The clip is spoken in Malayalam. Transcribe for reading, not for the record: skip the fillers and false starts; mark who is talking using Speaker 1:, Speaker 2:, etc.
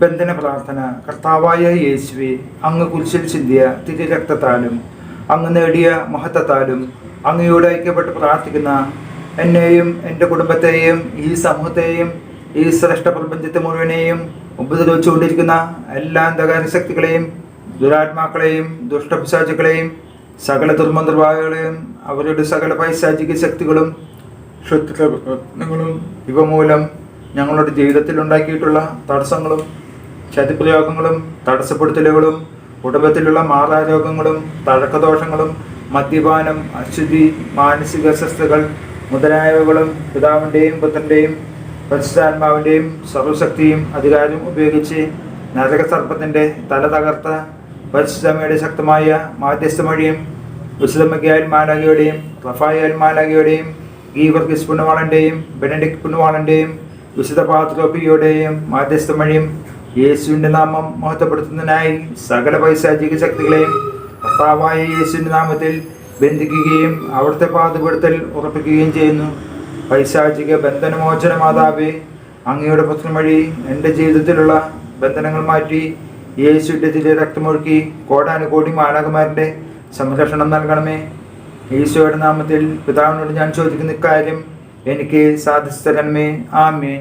Speaker 1: ബന്ധന പ്രാർത്ഥന. കർത്താവായ യേശുവേ, അങ്ങ് കുരിശിൽ ചിന്തിയ തിരുരക്തത്താലും അങ്ങ് നേടിയ മഹത്വത്താലും അങ്ങയോട് ഐക്യപ്പെട്ട് പ്രാർത്ഥിക്കുന്ന എന്നെയും എൻ്റെ കുടുംബത്തെയും ഈ സമൂഹത്തെയും ഈ ശ്രേഷ്ഠ പ്രപഞ്ചത്തെ മുഴുവനെയും ഉപദ്രവിച്ചുകൊണ്ടിരിക്കുന്ന എല്ലാ അന്ധകാര ശക്തികളെയും ദുരാത്മാക്കളെയും ദുഷ്ടപിശാചുക്കളെയും സകല ദുർമന്ത്രവാദികളെയും അവരുടെ സകല പൈശാചിക ശക്തികളും ശത്രുങ്ങളും ഇവ മൂലം ഞങ്ങളുടെ ജീവിതത്തിൽ ഉണ്ടാക്കിയിട്ടുള്ള തടസ്സങ്ങളും ചതിപ്രയോഗങ്ങളും തടസ്സപ്പെടുത്തലുകളും കുടുംബത്തിലുള്ള മാറാരോഗങ്ങളും തഴക്കദോഷങ്ങളും മദ്യപാനം അശുദ്ധി മാനസിക അസ്വസ്ഥതകൾ മുതലായവകളും പിതാവിൻ്റെയും പുത്രൻ്റെയും പരിശുദ്ധാത്മാവിൻ്റെയും സർവശക്തിയും അധികാരവും ഉപയോഗിച്ച് നരകസർപ്പത്തിൻ്റെ തല തകർത്ത പരിശുദ്ധമ്മയുടെ ശക്തമായ മാധ്യസ്ഥ വഴിയും വിശുദ്ധമ്മയ്ക്കായൽ മാലാഖയുടെയും റഫായൽ മാലാഖയുടെയും ഗീവർഗീസ് പുണ്യവാളൻ്റെയും ബെനഡിക്ട് പുണ്യവാളൻ്റെയും വിശുദ്ധ പാത്രോപ്പിയുടെയും മാധ്യസ്ഥ വഴിയും യേശുവിൻ്റെ നാമം മഹത്വപ്പെടുത്തുന്നതിനായി സകല പൈശാചിക ശക്തികളെയും കർത്താവായ യേശുവിൻ്റെ നാമത്തിൽ ബന്ധിക്കുകയും അവിടുത്തെ പാതപ്പെടുത്തൽ ഉറപ്പിക്കുകയും ചെയ്യുന്നു. പൈശാചിക ബന്ധനമോചന മാതാവേ, അങ്ങയുടെ പുത്രൻ വഴി എൻ്റെ ജീവിതത്തിലുള്ള ബന്ധനങ്ങൾ മാറ്റി യേശുവിൻ്റെ തിരെ രക്തമൊഴുക്കി കോടാനുകോടി മാലാഖമാരുടെ സംരക്ഷണം നൽകണമേ. ഈശോയുടെ നാമത്തിൽ പിതാവിനോട് ഞാൻ ചോദിക്കുന്ന ഇക്കാര്യം എനിക്ക് സാധിച്ചു തരണമേ. ആമേൻ.